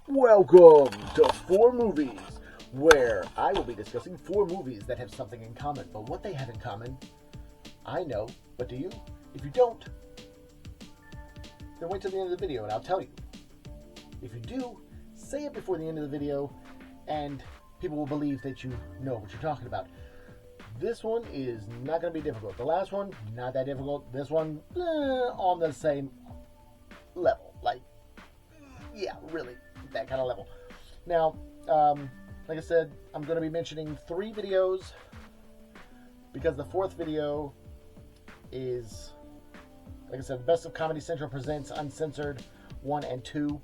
Welcome to Four Movies, where I will be discussing four movies that have something in common. But what they have in common, I know, but do you? If you don't, then wait till the end of the video and I'll tell you. If you do, say it before the end of the video, and people will believe that you know what you're talking about. This one is not going to be difficult. The last one, not that difficult. This one, on the same level. Yeah, really, that kind of level. Now, like I said, I'm going to be mentioning three videos because the fourth video is, like I said, the Best of Comedy Central presents Uncensored 1 and 2.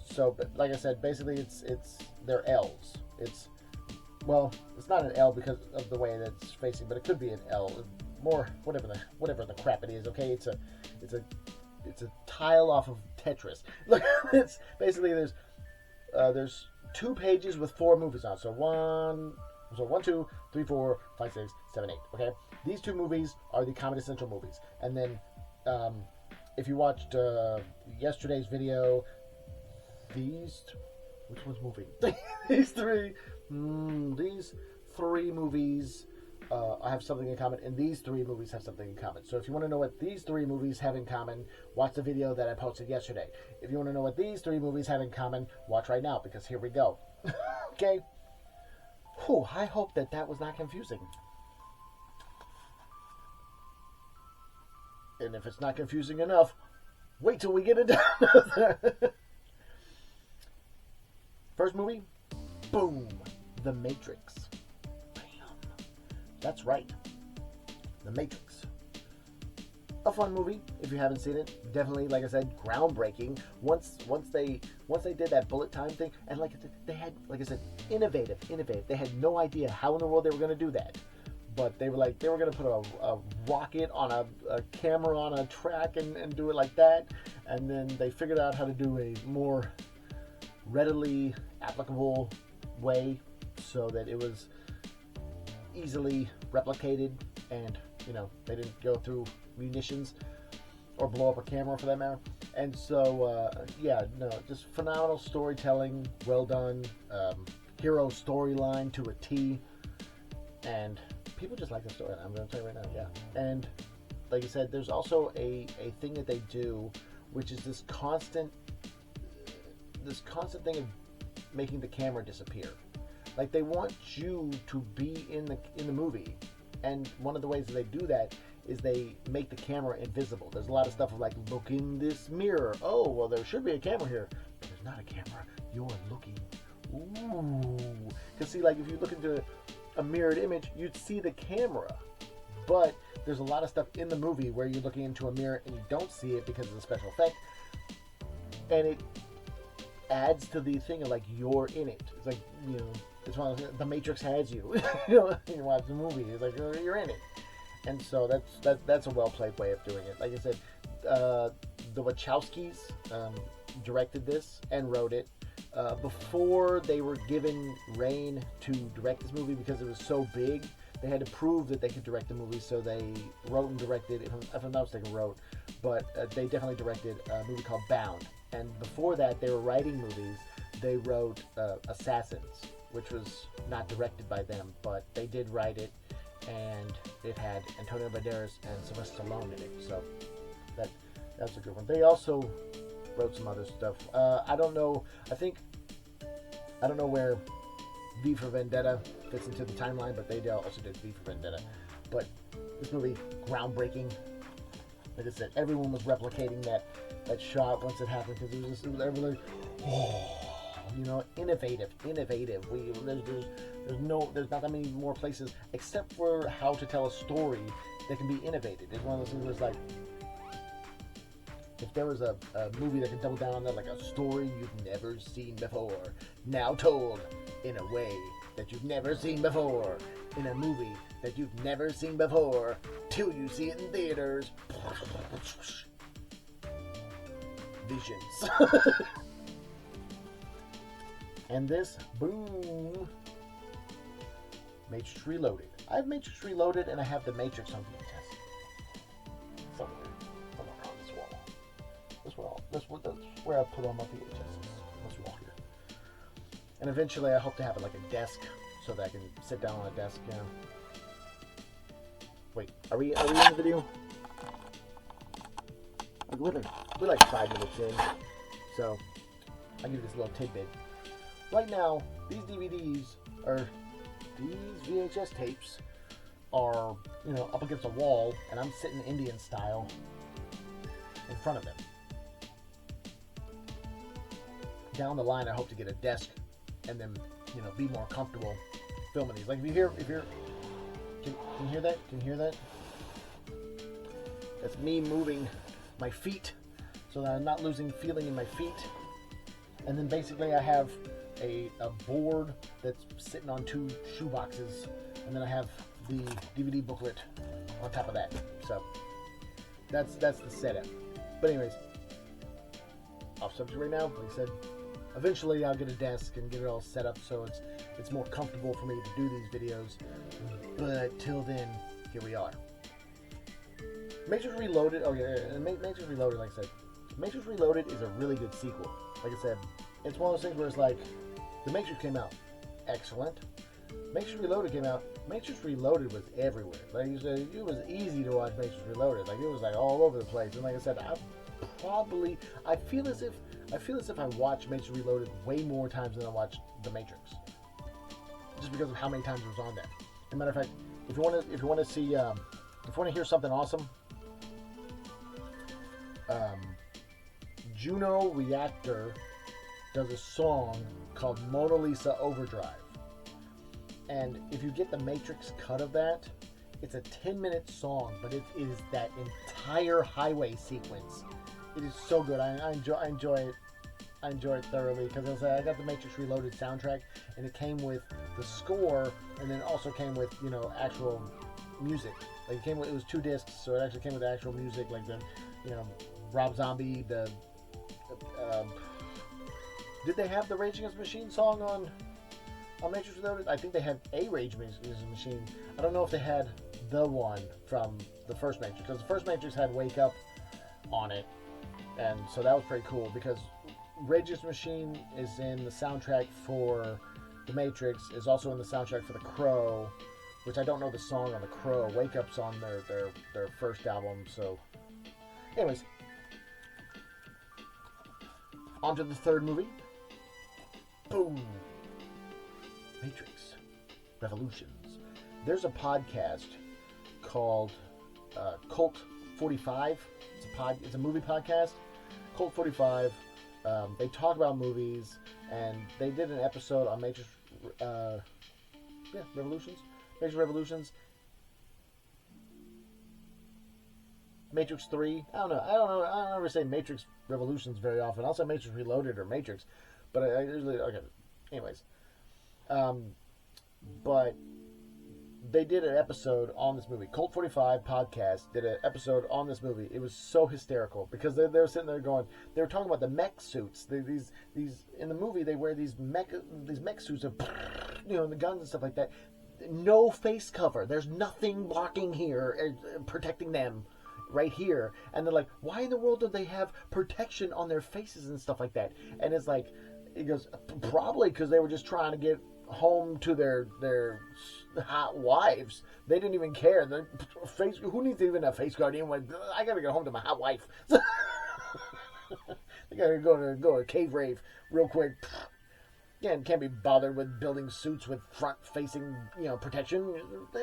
So, but like I said, basically it's they're L's. It's not an L because of the way that it's facing, but it could be an L. More whatever the crap it is. Okay, it's a tile off of Tetris. Look, it's basically there's 2 pages with 4 movies on. So 1, 2, 3, 4, 5, 6, 7, 8. Okay, these 2 movies are the Comedy Central movies, and then if you watched yesterday's video, which one's moving? these three movies have something in common, and these 3 movies have something in common. So if you want to know what these 3 movies have in common, watch the video that I posted yesterday. If you want to know what these 3 movies have in common, watch right now, because here we go. Okay? Whew, I hope that was not confusing. And if it's not confusing enough, wait till we get it done. First movie, boom, The Matrix. Bam. That's right, The Matrix. A fun movie if you haven't seen it. Definitely, like I said, groundbreaking. Once they did that bullet time thing, and they had, like I said, innovative. They had no idea how in the world they were going to do that, but they were going to put a rocket on a camera on a track and do it like that, and then they figured out how to do a more readily applicable way so that it was easily replicated, and they didn't go through munitions or blow up a camera for that matter. And so just phenomenal storytelling, well done, hero storyline to a T, and people just like the story. I'm going to tell you right now, yeah. And like I said, there's also a thing that they do, which is this constant thing of making the camera disappear. Like, they want you to be in the movie, and one of the ways that they do that is they make the camera invisible. There's a lot of stuff of like, look in this mirror. Oh, well, there should be a camera here, but there's not a camera. You're looking. Ooh. Because see, like, if you look into a mirrored image, you'd see the camera, but there's a lot of stuff in the movie where you're looking into a mirror and you don't see it because of the special effect, and it adds to the thing of like you're in it. It's like, it's one of those, The Matrix has you. You watch the movie, it's like you're in it. And so that's a well played way of doing it. Like I said, the Wachowskis directed this and wrote it before they were given reign to direct this movie, because it was so big. They had to prove that they could direct the movie, so they wrote and directed. If I'm not mistaken, but they definitely directed a movie called Bound. And before that, they were writing movies. They wrote Assassins, which was not directed by them, but they did write it, and it had Antonio Banderas and Sylvester Stallone in it. So that's a good one. They also wrote some other stuff. I don't know where V for Vendetta fits into the timeline, but they also did V for Vendetta. But this movie, groundbreaking. Like I said, everyone was replicating that shot once it happened, because it was everyone like, innovative. There's not that many more places except for how to tell a story that can be innovated. It's one of those things where it's like, if there was a movie that could double down on that, like a story you've never seen before, now told in a way that you've never seen before, in a movie that you've never seen before, till you see it in theaters. Visions. And this, boom, Matrix Reloaded. I have Matrix Reloaded, and I have The Matrix on VHS. Somewhere on this wall. That's where I put all my VHSs. Most And eventually I hope to have like a desk so that I can sit down on a desk, you know. Wait, are we in the video? We're like 5 minutes in, so I'll give you this little tidbit. Right now, these DVDs or these VHS tapes are, you know, up against a wall, and I'm sitting Indian style in front of them. Down the line, I hope to get a desk and then, you know, be more comfortable filming these. Like can you hear that? Can you hear that? That's me moving my feet so that I'm not losing feeling in my feet. And then basically I have a board that's sitting on 2 shoe boxes, and then I have the DVD booklet on top of that. So that's the setup. But anyways, off subject right now. Like I said, eventually I'll get a desk and get it all set up so it's more comfortable for me to do these videos. But till then, here we are. Matrix Reloaded. Oh yeah, Matrix Reloaded. Like I said, Matrix Reloaded is a really good sequel. Like I said, it's one of those things where it's like, The Matrix came out, excellent. Matrix Reloaded came out. Matrix Reloaded was everywhere. Like you said, it was easy to watch Matrix Reloaded. Like it was like all over the place. And like I said, I feel as if I watch Matrix Reloaded way more times than I watch The Matrix, just because of how many times it was on there. As a matter of fact, if you want to see, if you want to hear something awesome, Juno Reactor does a song called Mona Lisa Overdrive. And if you get the Matrix cut of that, it's a 10-minute song, but it is that entire highway sequence. It is so good. I enjoy it. I enjoy it thoroughly because I got the Matrix Reloaded soundtrack, and it came with the score, and then also came with, you know, actual music. Like it was 2 discs, so it actually came with the actual music, like the, you know, Rob Zombie, did they have the Rage Against the Machine song on Matrix Reloaded? I think they had a Rage Against the Machine. I don't know if they had the one from the first Matrix, because the first Matrix had Wake Up on it, and so that was pretty cool, because Rage Against the Machine is in the soundtrack for The Matrix, is also in the soundtrack for The Crow, which I don't know the song on The Crow. Wake Up's on their first album, so anyways, on to the third movie. Boom! Matrix Revolutions. There's a podcast called Cult 45. It's a movie podcast. Cult 45. They talk about movies, and they did an episode on Matrix. Revolutions. Matrix Revolutions. Matrix 3. I don't know. I don't ever say Matrix Revolutions very often. I'll say Matrix Reloaded or Matrix, but I usually okay. Anyways, but they did an episode on this movie. Cult 45 podcast did an episode on this movie. It was so hysterical because they were sitting there going, they were talking about the mech suits. These in the movie they wear these mech suits of, you know, the guns and stuff like that. No face cover. There's nothing blocking here, protecting them. Right here, and they're like, why in the world do they have protection on their faces and stuff like that? And it's like, he goes, probably because they were just trying to get home to their hot wives. They didn't even care. Their face, who needs even a face guard anyway? I gotta get home to my hot wife. They gotta go to a cave rave real quick. Yeah, and can't be bothered with building suits with front facing, you know, protection.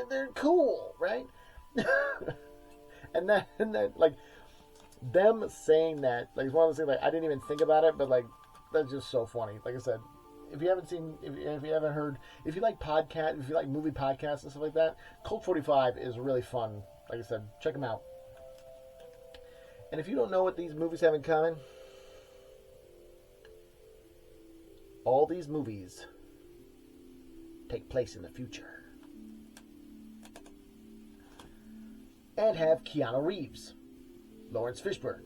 They're cool, right? And then, like, them saying that, like, it's one of those things, like, I didn't even think about it, but, like, that's just so funny. Like I said, if you haven't seen, if you haven't heard, if you like podcast, if you like movie podcasts and stuff like that, Cult 45 is really fun. Like I said, check them out. And if you don't know what these movies have in common, all these movies take place in the future. And have Keanu Reeves, Lawrence Fishburne,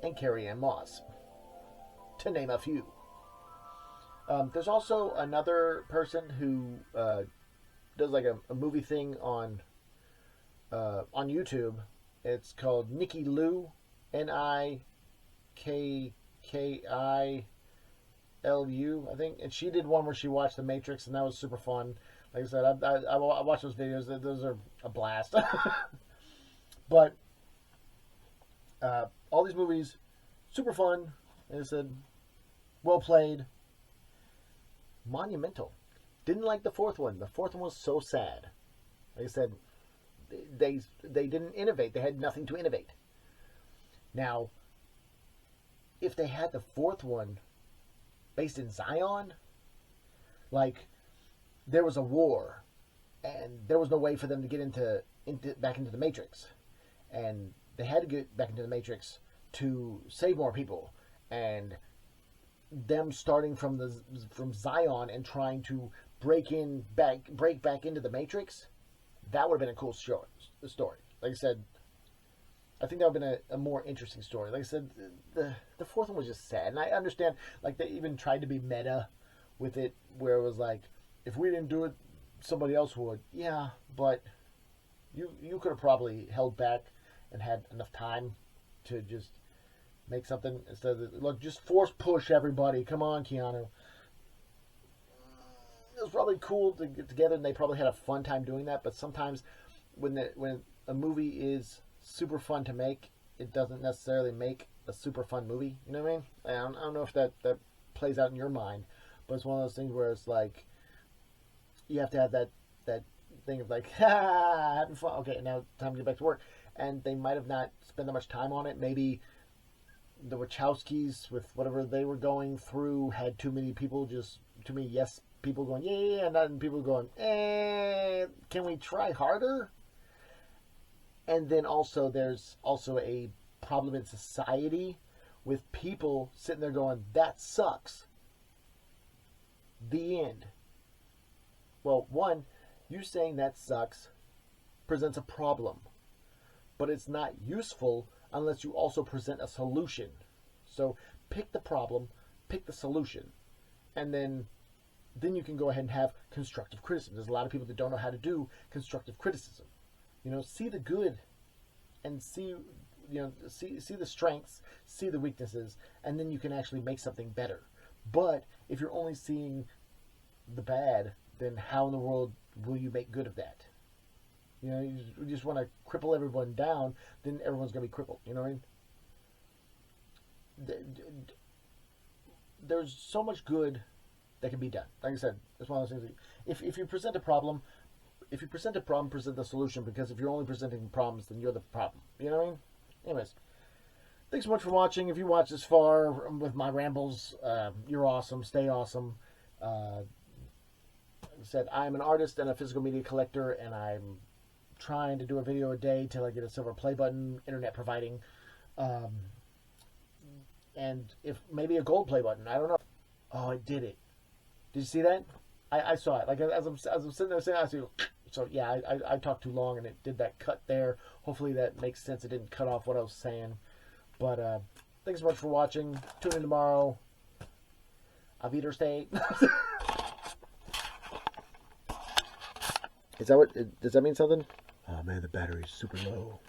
and Carrie-Anne Moss, to name a few. There's also another person who does like a movie thing on YouTube. It's called Nikki Lou, Nikki LU, I think, and she did one where she watched The Matrix, and that was super fun. Like I said, I watch those videos; those are a blast. But all these movies, super fun. Like I said, well played, monumental. Didn't like the fourth one. The fourth one was so sad. Like I said, they didn't innovate. They had nothing to innovate. Now, if they had the fourth one based in Zion, like there was a war, and there was no way for them to get back into the Matrix, and they had to get back into the Matrix to save more people, and them starting from Zion and trying to break back into the Matrix, that would have been a cool story. Like I said, I think that would have been a more interesting story. Like I said, the fourth one was just sad, and I understand. Like they even tried to be meta with it, where it was like, if we didn't do it, somebody else would. Yeah, but you could have probably held back and had enough time to just make something instead of look, just force push everybody. Come on, Keanu. It was probably cool to get together, and they probably had a fun time doing that. But sometimes when a movie is super fun to make, it doesn't necessarily make a super fun movie. You know what I mean? I don't know if that plays out in your mind, but it's one of those things where it's like you have to have that thing of like, ha, having fun. Okay, now time to get back to work. And they might have not spent that much time on it. Maybe the Wachowskis, with whatever they were going through, had too many yes people going, yeah, and then people going, can we try harder? And then also there's also a problem in society with people sitting there going, that sucks. The end. Well, one, you saying that sucks presents a problem, but it's not useful unless you also present a solution. So pick the problem, pick the solution, and then you can go ahead and have constructive criticism. There's a lot of people that don't know how to do constructive criticism. See the good and see the strengths, see the weaknesses, and then you can actually make something better. But if you're only seeing the bad, then how in the world will you make good of that? You just want to cripple everyone down, then everyone's going to be crippled. You know what I mean? There's so much good that can be done. Like I said, it's one of those things. If you present a problem, present the solution. Because if you're only presenting problems, then you're the problem. You know what I mean? Anyways, thanks so much for watching. If you watched this far with my rambles, you're awesome. Stay awesome. Like I said, I'm an artist and a physical media collector, and I'm trying to do a video a day till I get a silver play button, internet providing, and if maybe a gold play button. I don't know. Oh, it did it. Did you see that? I saw it. Like as I'm sitting there saying, I see. So yeah, I talked too long and it did that cut there. Hopefully that makes sense. It didn't cut off what I was saying. But thanks so much for watching. Tune in tomorrow. Auf Wiedersehen. Is that what? Does that mean something? Oh man, the battery's super low.